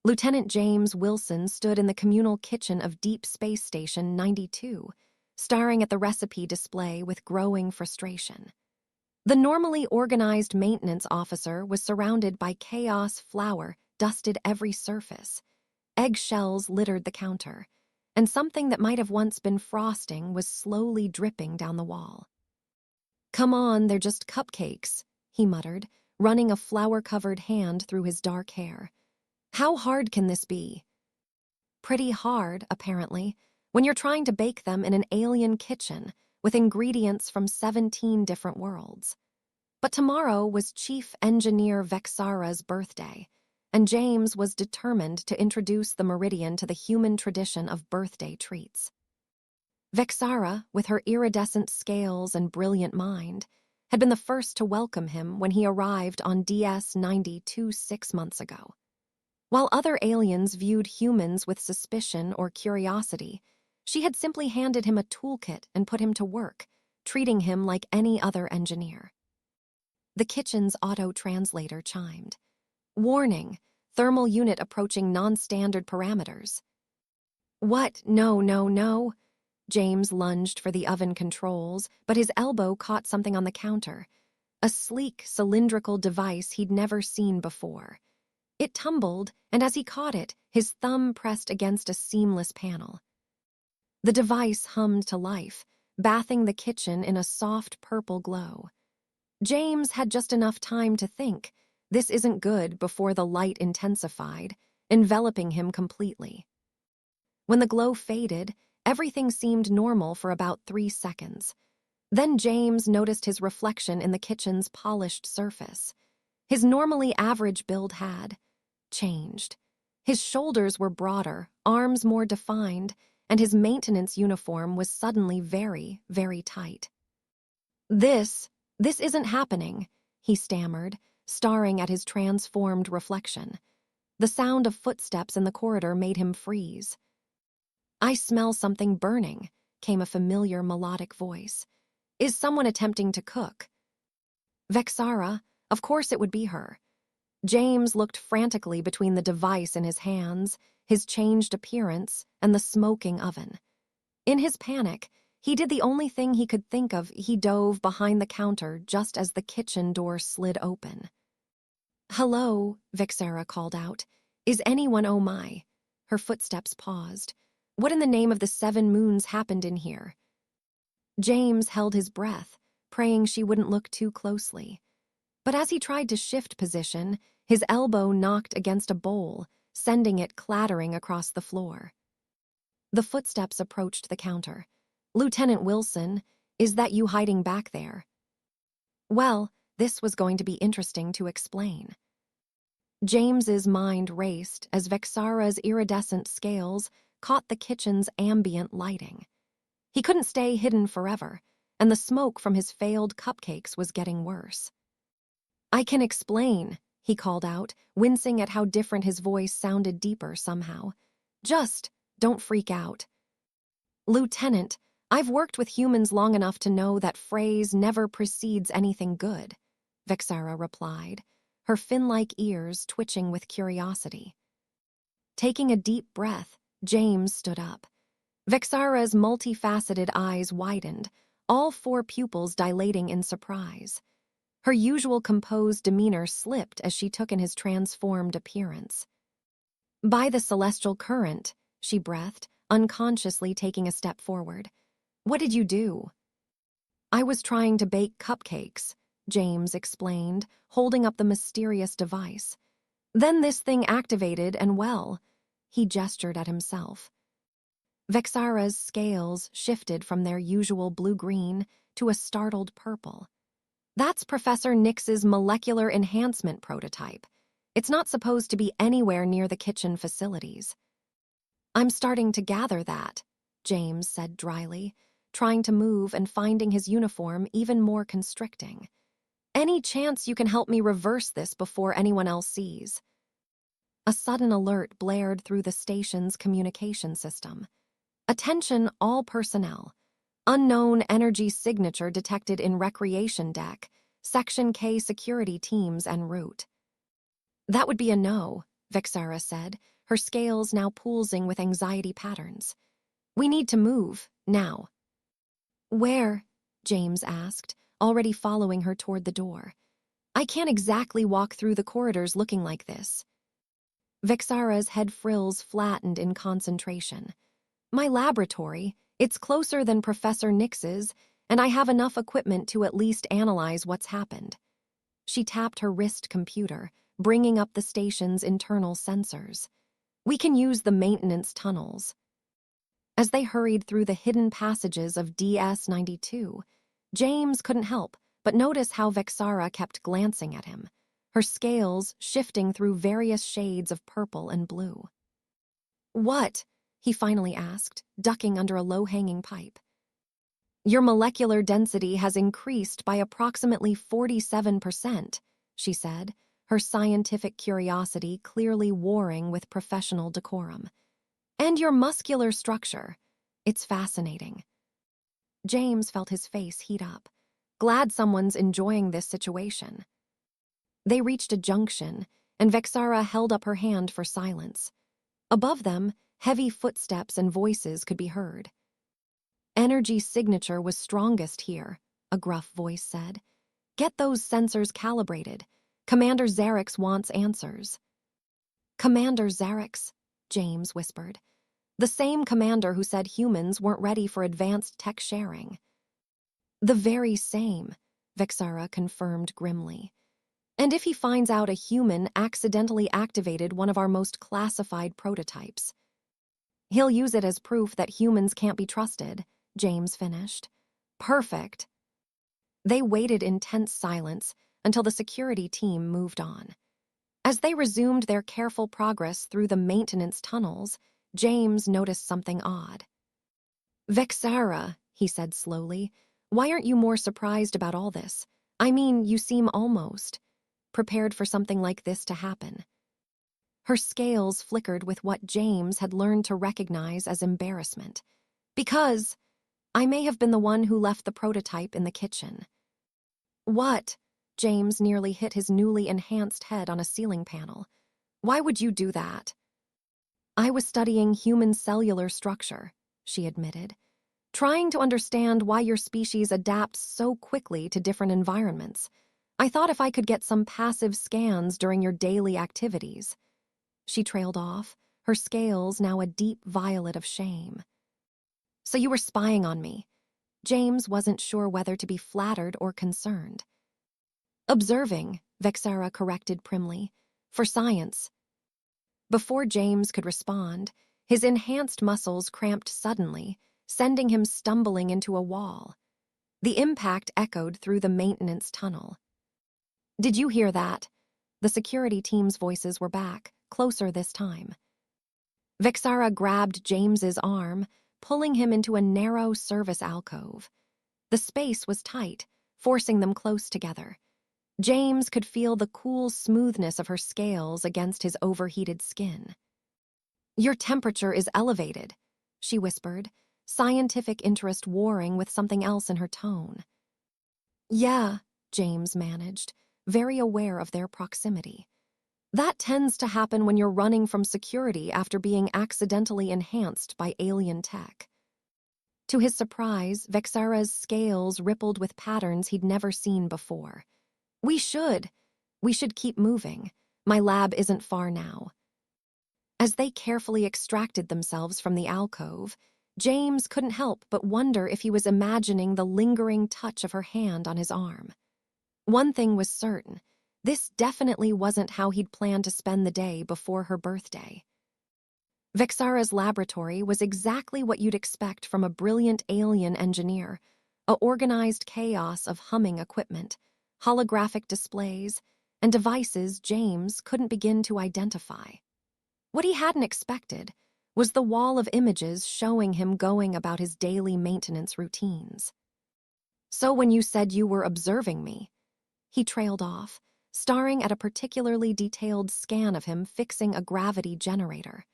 Lieutenant James Wilson stood in the communal kitchen of Deep Space Station 92, staring at the recipe display with growing frustration. The normally organized maintenance officer was surrounded by chaos. Flour dusted every surface. Eggshells littered the counter, and something that might have once been frosting was slowly dripping down the wall. "Come on, they're just cupcakes," he muttered, running a flour-covered hand through his dark hair. "How hard can this be?" Pretty hard, apparently, when you're trying to bake them in an alien kitchen with ingredients from 17 different worlds. But tomorrow was Chief Engineer Vexara's birthday, and James was determined to introduce the Meridian to the human tradition of birthday treats. Vexara, with her iridescent scales and brilliant mind, had been the first to welcome him when he arrived on DS-92 6 months ago. While other aliens viewed humans with suspicion or curiosity, she had simply handed him a toolkit and put him to work, treating him like any other engineer. The kitchen's auto-translator chimed. "Warning, thermal unit approaching non-standard parameters." "What? No, no, no." James lunged for the oven controls, but his elbow caught something on the counter, a sleek, cylindrical device he'd never seen before. It tumbled, and as he caught it, his thumb pressed against a seamless panel. The device hummed to life, bathing the kitchen in a soft purple glow. James had just enough time to think, "This isn't good," before the light intensified, enveloping him completely. When the glow faded, everything seemed normal for about 3 seconds. Then James noticed his reflection in the kitchen's polished surface. His normally average build had changed. His shoulders were broader, arms more defined, and his maintenance uniform was suddenly very, very tight. This isn't happening," he stammered, staring at his transformed reflection. The sound of footsteps in the corridor made him freeze. "I smell something burning," came a familiar melodic voice. "Is someone attempting to cook?" Vexara, of course it would be her. James looked frantically between the device in his hands, his changed appearance, and the smoking oven. In his panic, he did the only thing he could think of. He dove behind the counter just as the kitchen door slid open. "Hello," Vexara called out. "Is anyone oh my?" Her footsteps paused. "What in the name of the 7 moons happened in here?" James held his breath, praying she wouldn't look too closely. But as he tried to shift position, his elbow knocked against a bowl, sending it clattering across the floor. The footsteps approached the counter. "Lieutenant Wilson, is that you hiding back there?" Well, this was going to be interesting to explain. James's mind raced as Vexara's iridescent scales caught the kitchen's ambient lighting. He couldn't stay hidden forever, and the smoke from his failed cupcakes was getting worse. "I can explain," he called out, wincing at how different his voice sounded, deeper somehow. "Just don't freak out." "Lieutenant, I've worked with humans long enough to know that phrase never precedes anything good," Vexara replied, her fin-like ears twitching with curiosity. Taking a deep breath, James stood up. Vexara's multifaceted eyes widened, all 4 pupils dilating in surprise. Her usual composed demeanor slipped as she took in his transformed appearance. "By the celestial current," she breathed, unconsciously taking a step forward. "What did you do?" "I was trying to bake cupcakes," James explained, holding up the mysterious device. "Then this thing activated and well," he gestured at himself. Vexara's scales shifted from their usual blue-green to a startled purple. "That's Professor Nix's molecular enhancement prototype. It's not supposed to be anywhere near the kitchen facilities." "I'm starting to gather that," James said dryly, trying to move and finding his uniform even more constricting. "Any chance you can help me reverse this before anyone else sees?" A sudden alert blared through the station's communication system. "Attention all personnel. Unknown energy signature detected in recreation deck, Section K security teams en route." "That would be a no," Vexara said, her scales now pulsing with anxiety patterns. We need to move, now. Where? James asked, already following her toward the door. I can't exactly walk through the corridors looking like this. Vexara's head frills flattened in concentration. My laboratory, it's closer than Professor Nix's, and I have enough equipment to at least analyze what's happened. She tapped her wrist computer, bringing up the station's internal sensors. We can use the maintenance tunnels. As they hurried through the hidden passages of DS-92, James couldn't help but notice how Vexara kept glancing at him, her scales shifting through various shades of purple and blue. What? He finally asked, ducking under a low-hanging pipe. Your molecular density has increased by approximately 47%, she said, her scientific curiosity clearly warring with professional decorum. And your muscular structure. It's fascinating. James felt his face heat up, glad someone's enjoying this situation. They reached a junction, and Vexara held up her hand for silence. Above them, heavy footsteps and voices could be heard. Energy signature was strongest here, a gruff voice said. Get those sensors calibrated. Commander Zarex wants answers. Commander Zarex, James whispered. The same commander who said humans weren't ready for advanced tech sharing. The very same, Vexara confirmed grimly. And if he finds out a human accidentally activated one of our most classified prototypes, he'll use it as proof that humans can't be trusted, James finished. Perfect. They waited in tense silence until the security team moved on. As they resumed their careful progress through the maintenance tunnels, James noticed something odd. Vexara, he said slowly, why aren't you more surprised about all this? I mean, you seem almost prepared for something like this to happen. Her scales flickered with what James had learned to recognize as embarrassment. Because I may have been the one who left the prototype in the kitchen. What? James nearly hit his newly enhanced head on a ceiling panel. Why would you do that? I was studying human cellular structure, she admitted, trying to understand why your species adapts so quickly to different environments. I thought if I could get some passive scans during your daily activities. She trailed off, her scales now a deep violet of shame. So you were spying on me. James wasn't sure whether to be flattered or concerned. Observing, Vexara corrected primly, for science. Before James could respond, his enhanced muscles cramped suddenly, sending him stumbling into a wall. The impact echoed through the maintenance tunnel. Did you hear that? The security team's voices were back, closer this time. Vexara grabbed James's arm, pulling him into a narrow service alcove. The space was tight, forcing them close together. James could feel the cool smoothness of her scales against his overheated skin. Your temperature is elevated, she whispered, scientific interest warring with something else in her tone. Yeah, James managed, very aware of their proximity. That tends to happen when you're running from security after being accidentally enhanced by alien tech. To his surprise, Vexara's scales rippled with patterns he'd never seen before. We should keep moving. My lab isn't far now. As they carefully extracted themselves from the alcove, James couldn't help but wonder if he was imagining the lingering touch of her hand on his arm. One thing was certain, this definitely wasn't how he'd planned to spend the day before her birthday. Vexara's laboratory was exactly what you'd expect from a brilliant alien engineer, a organized chaos of humming equipment, holographic displays, and devices James couldn't begin to identify. What he hadn't expected was the wall of images showing him going about his daily maintenance routines. So when you said you were observing me, he trailed off, staring at a particularly detailed scan of him fixing a gravity generator.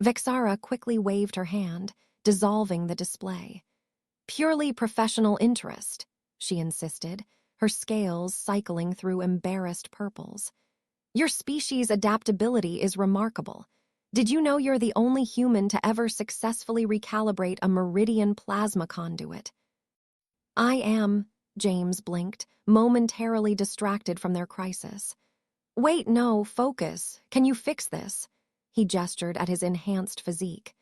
Vexara quickly waved her hand, dissolving the display. Purely professional interest, she insisted, her scales cycling through embarrassed purples. Your species' adaptability is remarkable. Did you know you're the only human to ever successfully recalibrate a meridian plasma conduit? I am, James blinked, momentarily distracted from their crisis. Wait, no, focus. Can you fix this? He gestured at his enhanced physique.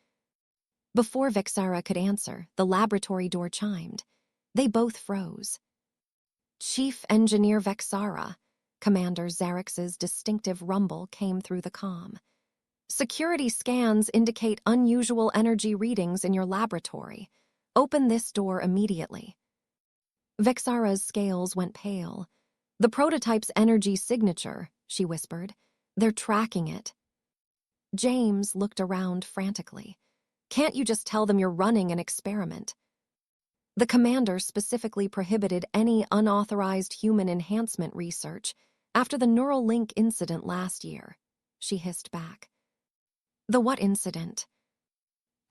Before Vexara could answer, the laboratory door chimed. They both froze. Chief Engineer Vexara, Commander Zarex's distinctive rumble came through the comm. Security scans indicate unusual energy readings in your laboratory. Open this door immediately. Vexara's scales went pale. The prototype's energy signature, she whispered. They're tracking it. James looked around frantically. Can't you just tell them you're running an experiment? The commander specifically prohibited any unauthorized human enhancement research after the neural link incident last year, she hissed back. The what incident?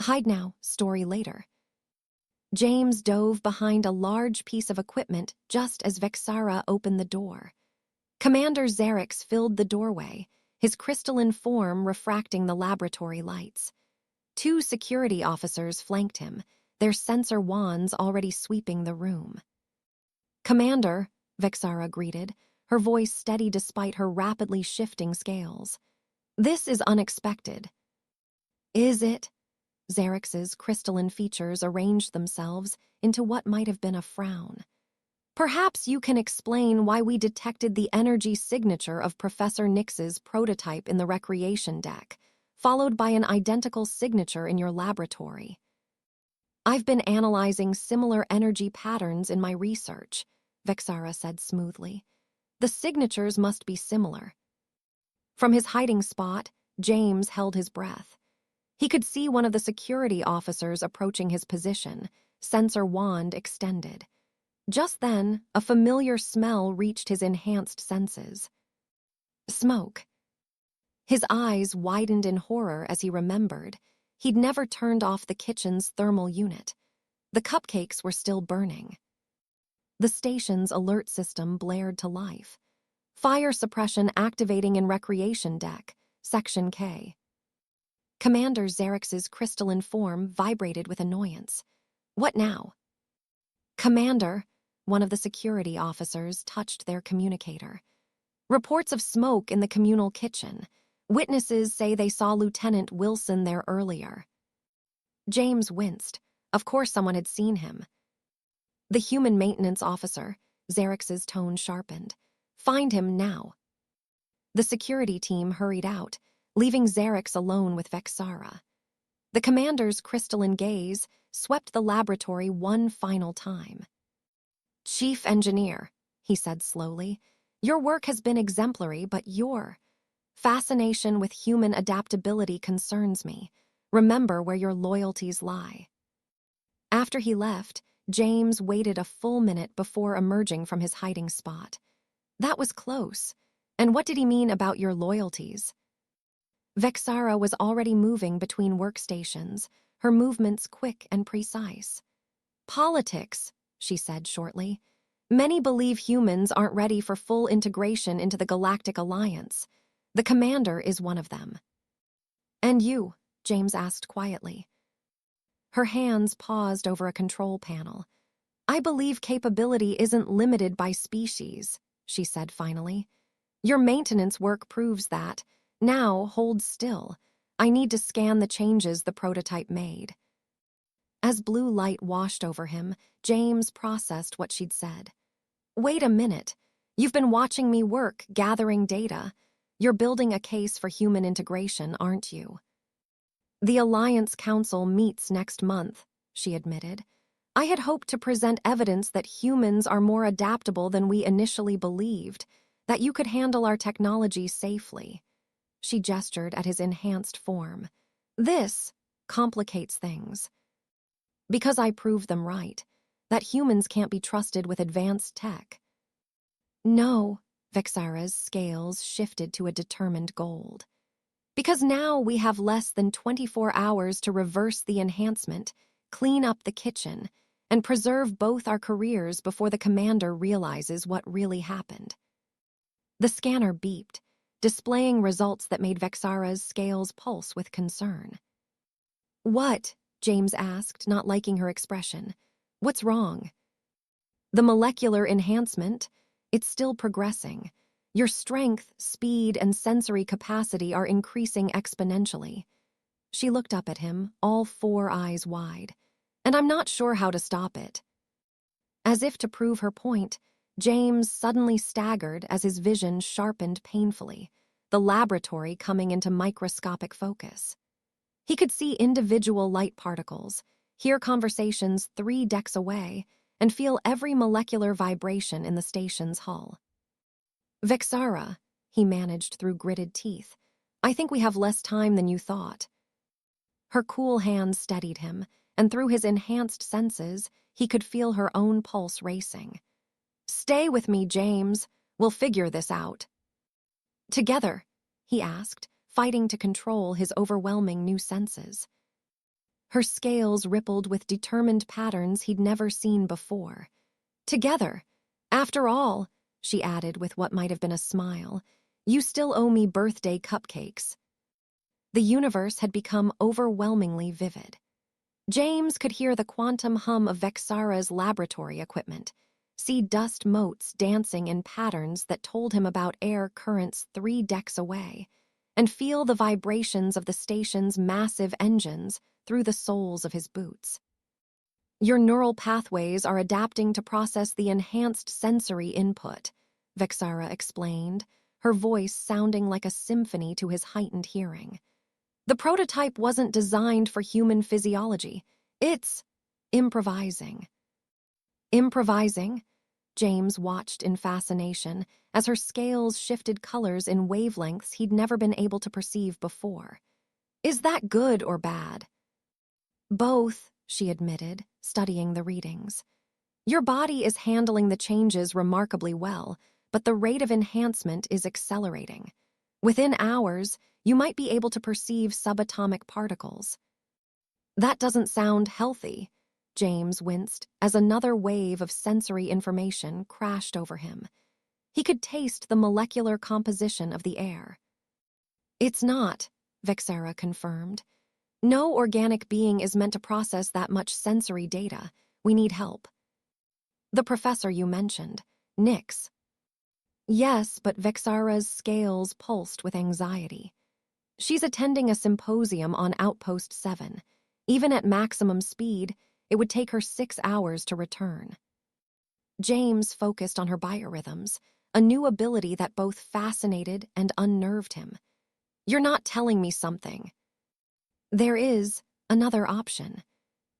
Hide now, story later. James dove behind a large piece of equipment just as Vexara opened the door. Commander Zarex filled the doorway, his crystalline form refracting the laboratory lights. 2 security officers flanked him, their sensor wands already sweeping the room. Commander, Vexara greeted, her voice steady despite her rapidly shifting scales. This is unexpected. Is it? Zarex's crystalline features arranged themselves into what might have been a frown. Perhaps you can explain why we detected the energy signature of Professor Nix's prototype in the recreation deck, followed by an identical signature in your laboratory. I've been analyzing similar energy patterns in my research, Vexara said smoothly. The signatures must be similar. From his hiding spot, James held his breath. He could see one of the security officers approaching his position, sensor wand extended. Just then, a familiar smell reached his enhanced senses. Smoke. His eyes widened in horror as he remembered. He'd never turned off the kitchen's thermal unit. The cupcakes were still burning. The station's alert system blared to life. Fire suppression activating in recreation deck, Section K. Commander Zarex's crystalline form vibrated with annoyance. What now? Commander, one of the security officers touched their communicator. Reports of smoke in the communal kitchen. Witnesses say they saw Lieutenant Wilson there earlier. James winced. Of course someone had seen him. The human maintenance officer, Zarex's tone sharpened. Find him now. The security team hurried out, leaving Zarex alone with Vexara. The commander's crystalline gaze swept the laboratory one final time. Chief Engineer, he said slowly, your work has been exemplary, but your fascination with human adaptability concerns me. Remember where your loyalties lie. After he left, James waited a full minute before emerging from his hiding spot. That was close. And what did he mean about your loyalties? Vexara was already moving between workstations, her movements quick and precise. Politics, she said shortly. Many believe humans aren't ready for full integration into the Galactic Alliance. The commander is one of them. And you? James asked quietly. Her hands paused over a control panel. I believe capability isn't limited by species, she said finally. Your maintenance work proves that. Now, hold still. I need to scan the changes the prototype made. As blue light washed over him, James processed what she'd said. Wait a minute. You've been watching me work, gathering data. You're building a case for human integration, aren't you? The Alliance Council meets next month, she admitted. I had hoped to present evidence that humans are more adaptable than we initially believed, that you could handle our technology safely. She gestured at his enhanced form. This complicates things. Because I proved them right, that humans can't be trusted with advanced tech. No, Vexara's scales shifted to a determined gold. Because now we have less than 24 hours to reverse the enhancement, clean up the kitchen, and preserve both our careers before the commander realizes what really happened. The scanner beeped. displaying results that made Vexara's scales pulse with concern. "What?" James asked, not liking her expression. "What's wrong?" "The molecular enhancement. It's still progressing. Your strength, speed, and sensory capacity are increasing exponentially." She looked up at him, all 4 eyes wide. "And I'm not sure how to stop it." As if to prove her point, James suddenly staggered as his vision sharpened painfully, the laboratory coming into microscopic focus. He could see individual light particles, hear conversations 3 decks away, and feel every molecular vibration in the station's hull. "Vexara," he managed through gritted teeth, "I think we have less time than you thought." Her cool hand steadied him, and through his enhanced senses, he could feel her own pulse racing. "Stay with me, James. We'll figure this out." "Together?" he asked, fighting to control his overwhelming new senses. Her scales rippled with determined patterns he'd never seen before. "Together. After all," she added with what might have been a smile, "you still owe me birthday cupcakes." The universe had become overwhelmingly vivid. James could hear the quantum hum of Vexara's laboratory equipment, see dust motes dancing in patterns that told him about air currents 3 decks away, and feel the vibrations of the station's massive engines through the soles of his boots. "Your neural pathways are adapting to process the enhanced sensory input," Vexara explained, her voice sounding like a symphony to his heightened hearing. "The prototype wasn't designed for human physiology. It's improvising." "Improvising?" James watched in fascination as her scales shifted colors in wavelengths he'd never been able to perceive before. "Is that good or bad?" "Both," she admitted, studying the readings. "Your body is handling the changes remarkably well, but the rate of enhancement is accelerating. Within hours, you might be able to perceive subatomic particles." "That doesn't sound healthy," James winced as another wave of sensory information crashed over him. He could taste the molecular composition of the air. "It's not," Vexara confirmed. "No organic being is meant to process that much sensory data. We need help." "The professor you mentioned, Nix." "Yes, but Vexara's scales pulsed with anxiety. She's attending a symposium on Outpost 7. Even at maximum speed, it would take her 6 hours to return." James focused on her biorhythms, a new ability that both fascinated and unnerved him. "You're not telling me something." "There is another option."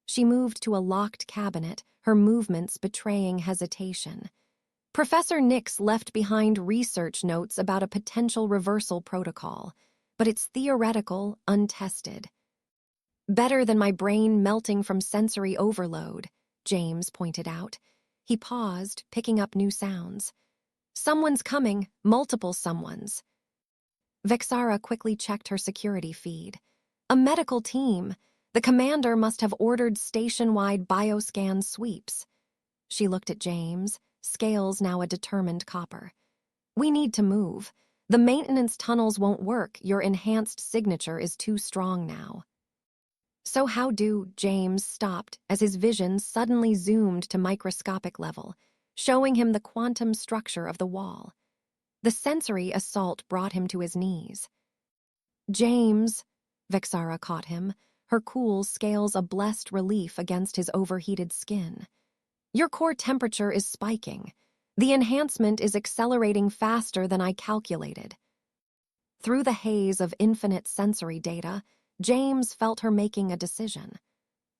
She moved to a locked cabinet, her movements betraying hesitation. "Professor Nix left behind research notes about a potential reversal protocol, but it's theoretical, untested." "Better than my brain melting from sensory overload," James pointed out. He paused, picking up new sounds. "Someone's coming, multiple someones." Vexara quickly checked her security feed. "A medical team. The commander must have ordered station-wide bioscan sweeps." She looked at James, scales now a determined copper. "We need to move. The maintenance tunnels won't work. Your enhanced signature is too strong now." "So how do—" James stopped as his vision suddenly zoomed to microscopic level, showing him the quantum structure of the wall. The sensory assault brought him to his knees. "James," Vexara caught him, her cool scales a blessed relief against his overheated skin. "Your core temperature is spiking. The enhancement is accelerating faster than I calculated." Through the haze of infinite sensory data, James felt her making a decision.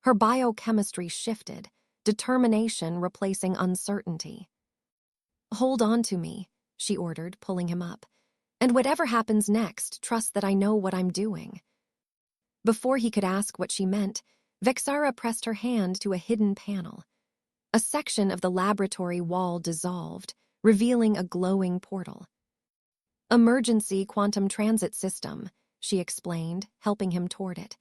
Her biochemistry shifted, determination replacing uncertainty. "Hold on to me," she ordered, pulling him up. "And whatever happens next, trust that I know what I'm doing." Before he could ask what she meant, Vexara pressed her hand to a hidden panel. A section of the laboratory wall dissolved, revealing a glowing portal. "Emergency quantum transit system," she explained, helping him toward it.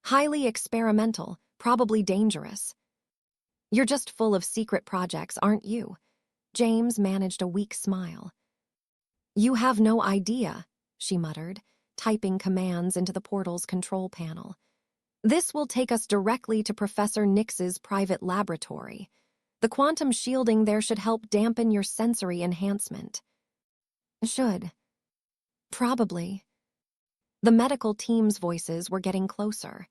"Highly experimental, probably dangerous." "You're just full of secret projects, aren't you?" James managed a weak smile. "You have no idea," she muttered, typing commands into the portal's control panel. This will take us directly to Professor Nix's private laboratory. The quantum shielding there should help dampen your sensory enhancement. Should. Probably. The medical team's voices were getting closer.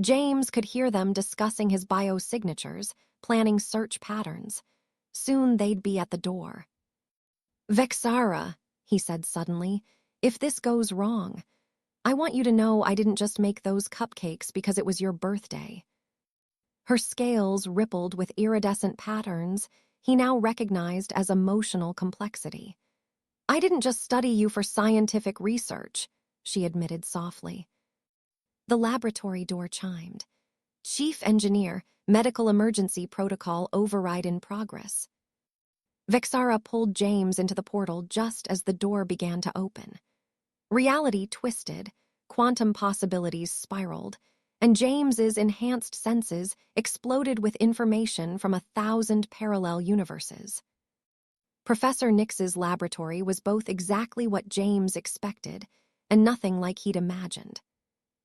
James could hear them discussing his biosignatures, planning search patterns. Soon they'd be at the door. Vexara, he said suddenly, if this goes wrong, I want you to know I didn't just make those cupcakes because it was your birthday. Her scales rippled with iridescent patterns he now recognized as emotional complexity. I didn't just study you for scientific research, she admitted softly. The laboratory door chimed. Chief Engineer, Medical Emergency Protocol Override in Progress. Vexara pulled James into the portal just as the door began to open. Reality twisted, quantum possibilities spiraled, and James's enhanced senses exploded with information from 1,000 parallel universes. Professor Nix's laboratory was both exactly what James expected and nothing like he'd imagined.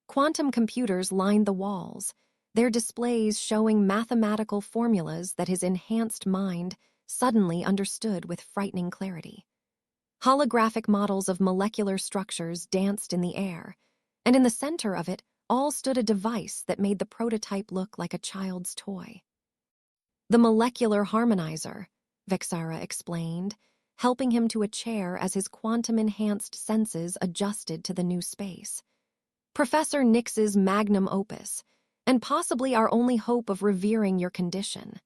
Quantum computers lined the walls, their displays showing mathematical formulas that his enhanced mind suddenly understood with frightening clarity. Holographic models of molecular structures danced in the air, and in the center of it all stood a device that made the prototype look like a child's toy. The molecular harmonizer, Vexara explained, helping him to a chair as his quantum-enhanced senses adjusted to the new space. Professor Nix's magnum opus, and possibly our only hope of revering your condition.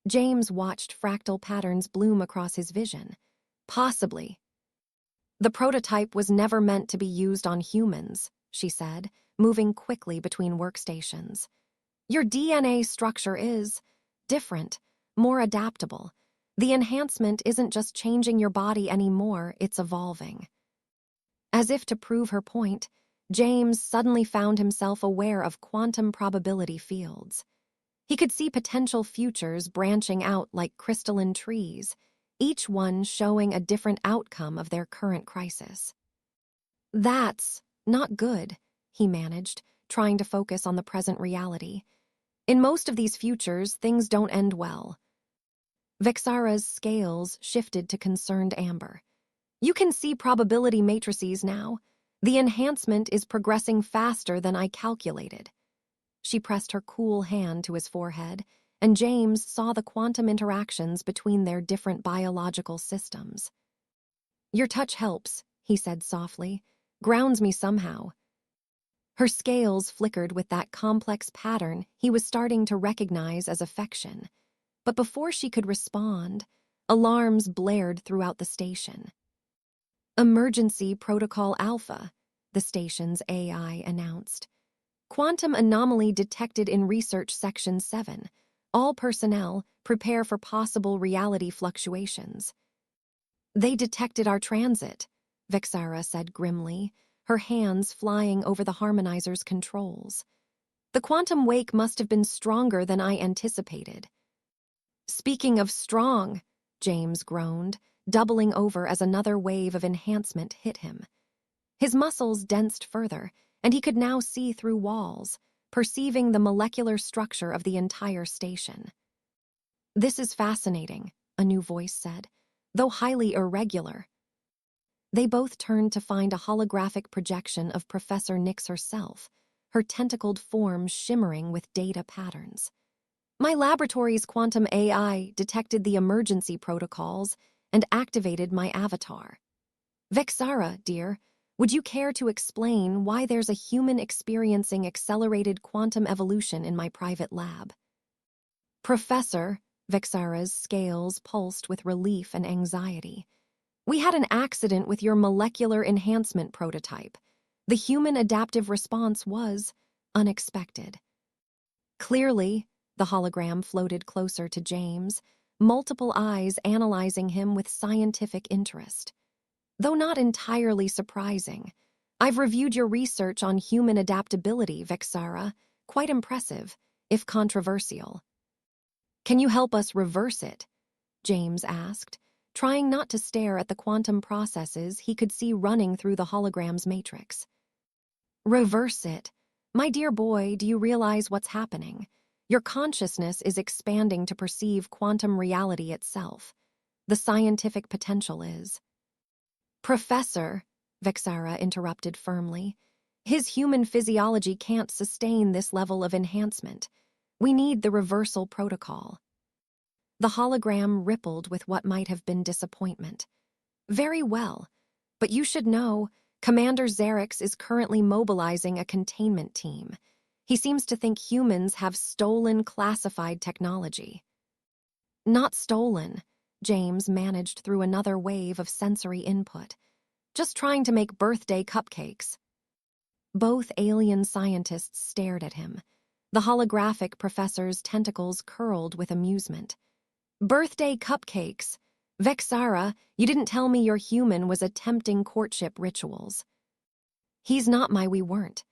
James watched fractal patterns bloom across his vision. Possibly. The prototype was never meant to be used on humans, she said, moving quickly between workstations. Your DNA structure is different, more adaptable. The enhancement isn't just changing your body anymore, it's evolving. As if to prove her point, James suddenly found himself aware of quantum probability fields. He could see potential futures branching out like crystalline trees, each one showing a different outcome of their current crisis. That's not good, he managed, trying to focus on the present reality. In most of these futures, things don't end well. Vexara's scales shifted to concerned amber. You can see probability matrices now. The enhancement is progressing faster than I calculated. She pressed her cool hand to his forehead, and James saw the quantum interactions between their different biological systems. Your touch helps, he said softly, grounds me somehow. Her scales flickered with that complex pattern he was starting to recognize as affection. But before she could respond, alarms blared throughout the station. Emergency Protocol Alpha, the station's AI announced. Quantum anomaly detected in Research Section 7. All personnel prepare for possible reality fluctuations. They detected our transit, Vexara said grimly, her hands flying over the harmonizer's controls. The quantum wake must have been stronger than I anticipated. Speaking of strong, James groaned, doubling over as another wave of enhancement hit him. His muscles densed further, and he could now see through walls, perceiving the molecular structure of the entire station. This is fascinating, a new voice said, though highly irregular. They both turned to find a holographic projection of Professor Nix herself, her tentacled form shimmering with data patterns. My laboratory's quantum AI detected the emergency protocols and activated my avatar. Vexara, dear, would you care to explain why there's a human experiencing accelerated quantum evolution in my private lab? Professor, Vexara's scales pulsed with relief and anxiety. We had an accident with your molecular enhancement prototype. The human adaptive response was unexpected. Clearly, the hologram floated closer to James, multiple eyes analyzing him with scientific interest. Though not entirely surprising, I've reviewed your research on human adaptability, Vexara. Quite impressive, if controversial. Can you help us reverse it? James asked, trying not to stare at the quantum processes he could see running through the hologram's matrix. Reverse it. My dear boy, do you realize what's happening? Your consciousness is expanding to perceive quantum reality itself. The scientific potential is. Professor, Vexara interrupted firmly, his human physiology can't sustain this level of enhancement. We need the reversal protocol. The hologram rippled with what might have been disappointment. Very well, but you should know, Commander Xerix is currently mobilizing a containment team. He seems to think humans have stolen classified technology. Not stolen, James managed through another wave of sensory input. Just trying to make birthday cupcakes. Both alien scientists stared at him. The holographic professor's tentacles curled with amusement. Birthday cupcakes. Vexara, you didn't tell me your human was attempting courtship rituals. He's not my we weren't.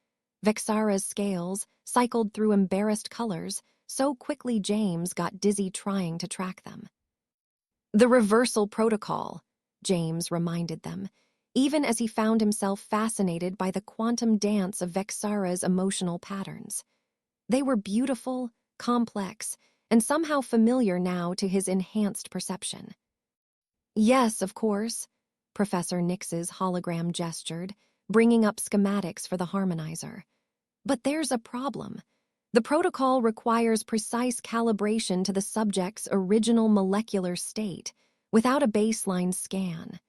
Vexara's scales cycled through embarrassed colors so quickly James got dizzy trying to track them. The reversal protocol, James reminded them, even as he found himself fascinated by the quantum dance of Vexara's emotional patterns. They were beautiful, complex, and somehow familiar now to his enhanced perception. Yes, of course, Professor Nix's hologram gestured, bringing up schematics for the harmonizer. But there's a problem. The protocol requires precise calibration to the subject's original molecular state, without a baseline scan.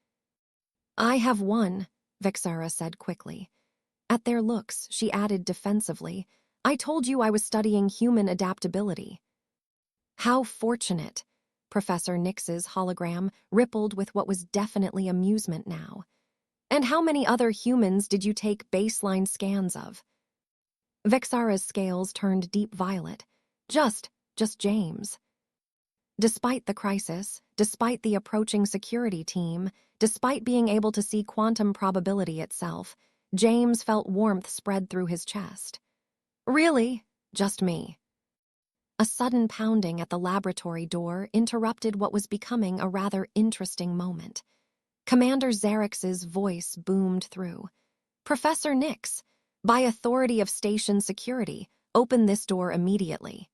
I have one, Vexara said quickly. At their looks, she added defensively, I told you I was studying human adaptability. How fortunate, Professor Nix's hologram rippled with what was definitely amusement now. And how many other humans did you take baseline scans of? Vexara's scales turned deep violet. Just James. Despite the crisis, despite the approaching security team, despite being able to see quantum probability itself, James felt warmth spread through his chest. Really? Just me. A sudden pounding at the laboratory door interrupted what was becoming a rather interesting moment. Commander Xerix's voice boomed through. Professor Nix, by authority of station security, open this door immediately.